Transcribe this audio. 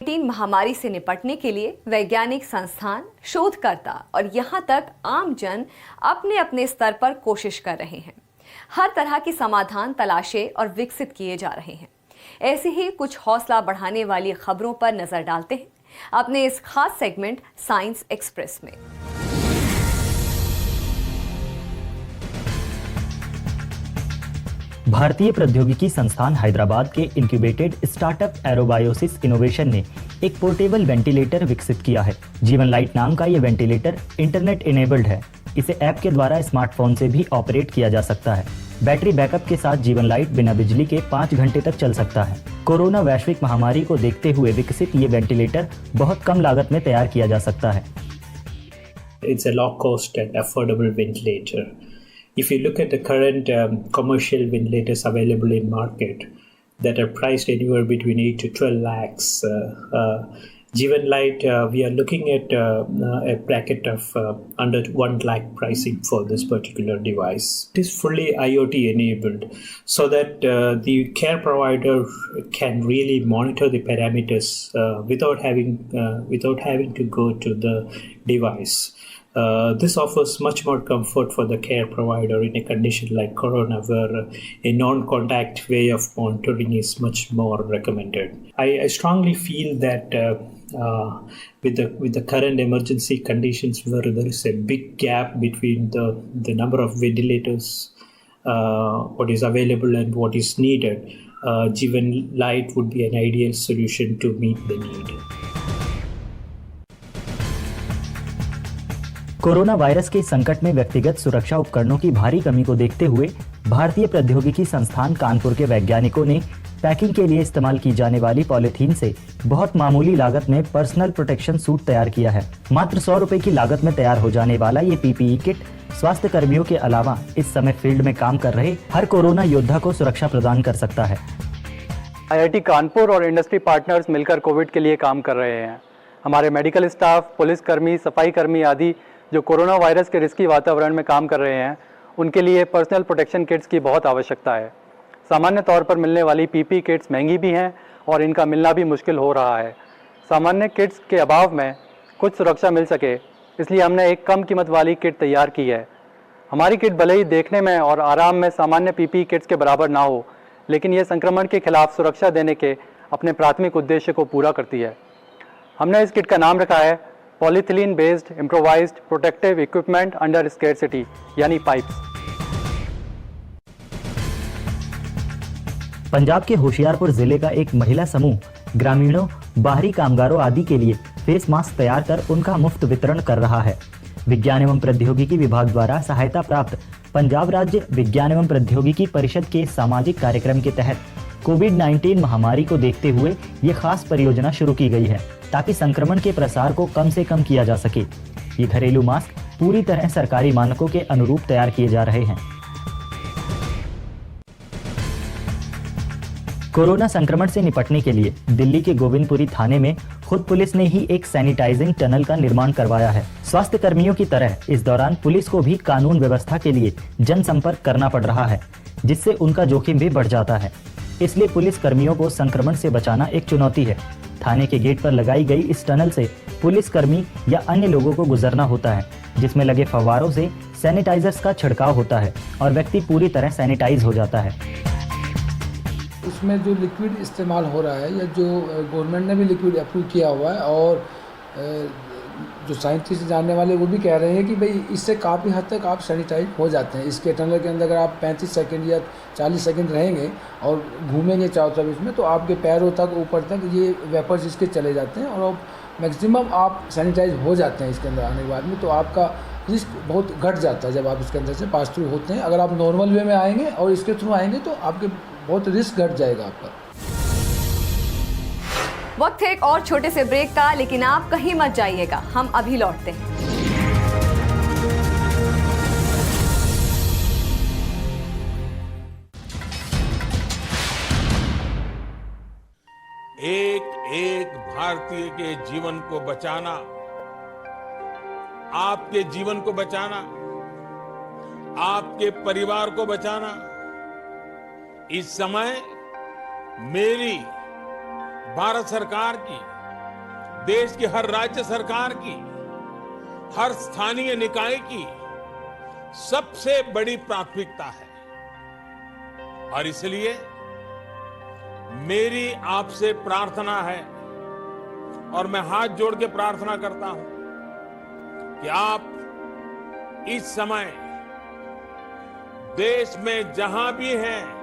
कोविड-19 महामारी से निपटने के लिए वैज्ञानिक संस्थान, शोधकर्ता और यहाँ तक आम जन अपने अपने स्तर पर कोशिश कर रहे हैं। हर तरह के समाधान तलाशे और विकसित किए जा रहे हैं। ऐसी ही कुछ हौसला बढ़ाने वाली खबरों पर नजर डालते हैं अपने इस खास सेगमेंट साइंस एक्सप्रेस में। भारतीय प्रौद्योगिकी संस्थान हैदराबाद के इंक्यूबेटेड स्टार्टअप एरोबायोसिस इनोवेशन ने एक पोर्टेबल वेंटिलेटर विकसित किया है। जीवन लाइट नाम का यह वेंटिलेटर इंटरनेट इनेबल्ड है। इसे ऐप के द्वारा स्मार्टफोन से भी ऑपरेट किया जा सकता है। बैटरी बैकअप के साथ जीवन लाइट बिना बिजली के 5 घंटे तक चल सकता है। कोरोना वैश्विक महामारी को देखते हुए विकसित ये वेंटिलेटर बहुत कम लागत में तैयार किया जा सकता है। It's a low cost and affordable ventilator. If you look at the current commercial ventilators available in market that are priced anywhere between 8 to 12 lakhs, Jeevan Light, we are looking at a bracket of under 1 lakh pricing for this particular device. It is fully IoT enabled so that the care provider can really monitor the parameters without having to go to the device. This offers much more comfort for the care provider in a condition like corona, where a non-contact way of monitoring is much more recommended. I strongly feel that with the current emergency conditions, where there is a big gap between the number of ventilators, what is available and what is needed, Jeevan Light would be an ideal solution to meet the need. Corona virus के संकट में व्यक्तिगत सुरक्षा उपकरणों की भारी कमी को देखते हुए भारतीय प्रौद्योगिकी संस्थान कानपुर के वैज्ञानिकों ने पैकिंग के लिए इस्तेमाल की जाने वाली पॉलीथीन से बहुत मामूली लागत में पर्सनल प्रोटेक्शन सूट तैयार किया है। मात्र 100 रुपए की लागत में तैयार हो जाने वाला ये पीपीई किट स्वास्थ्य कर्मियों के अलावा इस समय फील्ड में काम कर रहे हर कोरोना योद्धा को सुरक्षा प्रदान कर सकता है। IIT कानपुर और इंडस्ट्री पार्टनर्स मिलकर कोविड के लिए काम कर रहे हैं। हमारे मेडिकल स्टाफ, पुलिसकर्मी, सफाई कर्मी आदि जो कोरोना वायरस के रिस्की वातावरण में काम कर रहे हैं, उनके लिए पर्सनल प्रोटेक्शन किट्स की बहुत आवश्यकता है। सामान्य तौर पर मिलने वाली पीपी किट्स महंगी भी हैं और इनका मिलना भी मुश्किल हो रहा है। सामान्य किट्स के अभाव में कुछ सुरक्षा मिल सके, इसलिए हमने एक कम कीमत वाली किट तैयार की है। हमारी किट भले ही देखने में और आराम में सामान्य पीपी किट्स के बराबर ना हो, लेकिन ये संक्रमण के खिलाफ सुरक्षा देने के अपने प्राथमिक उद्देश्य को पूरा करती है। हमने इस किट का नाम रखा है polythene based improvised protective equipment under scarcity, यानी पाइप्स। पंजाब के होशियारपुर जिले का एक महिला समूह ग्रामीणों, बाहरी कामगारों आदि के लिए फेस मास्क तैयार कर उनका मुफ्त वितरण कर रहा है। विज्ञान एवं प्रौद्योगिकी विभाग द्वारा सहायता प्राप्त पंजाब राज्य विज्ञान एवं प्रौद्योगिकी परिषद के सामाजिक कार्यक्रम के तहत कोविड-19 महामारी को देखते हुए ये खास परियोजना शुरू की गई है, ताकि संक्रमण के प्रसार को कम से कम किया जा सके। ये घरेलू मास्क पूरी तरह सरकारी मानकों के अनुरूप तैयार किए जा रहे हैं। कोरोना संक्रमण से निपटने के लिए दिल्ली के गोविंदपुरी थाने में खुद पुलिस ने ही एक सैनिटाइजिंग टनल का निर्माण करवाया है। स्वास्थ्य कर्मियों की तरह इस दौरान पुलिस को भी कानून व्यवस्था के लिए जनसंपर्क करना पड़ रहा है, जिससे उनका जोखिम भी बढ़ जाता है। इसलिए पुलिस कर्मियों को संक्रमण से बचाना एक चुनौती है। थाने के गेट पर लगाई गई इस टनल से पुलिस कर्मी या अन्य लोगों को गुजरना होता है, जिसमें लगे फव्वारों से सैनिटाइजर्स का छिड़काव होता है और व्यक्ति पूरी तरह सैनिटाइज हो जाता है। उसमें जो लिक्विड इस्तेमाल हो रहा है या जो गवर्नमेंट ने भी लिक्विड अप्रूव किया हुआ है, और जो साइंटिस्ट जानने वाले वो भी कह रहे हैं कि भाई इससे काफ़ी हद तक आप सैनिटाइज हो जाते हैं। इसके टनल के अंदर अगर आप 35 सेकंड या 40 सेकंड रहेंगे और घूमेंगे चारों तरफ इसमें, तो आपके पैरों तक ऊपर तक ये वेपर्स इसके चले जाते हैं और मैक्सिमम आप सैनिटाइज हो जाते हैं इसके अंदर आने के बाद में। तो आपका रिस्क बहुत घट जाता है जब आप इसके अंदर से पास थ्रू होते हैं। अगर आप नॉर्मल वे में आएंगे और इसके थ्रू आएंगे तो आपके बहुत रिस्क घट जाएगा आपका। वक्त है एक और छोटे से ब्रेक का, लेकिन आप कहीं मत जाइएगा, हम अभी लौटते हैं। एक एक भारतीय के जीवन को बचाना, आपके जीवन को बचाना, आपके परिवार को बचाना, इस समय मेरी, भारत सरकार की देश की हर राज्य सरकार की, हर स्थानीय निकाय की सबसे बड़ी प्राथमिकता है। और इसलिए मेरी आपसे प्रार्थना है और मैं हाथ जोड़ के प्रार्थना करता हूं कि आप इस समय देश में जहां भी हैं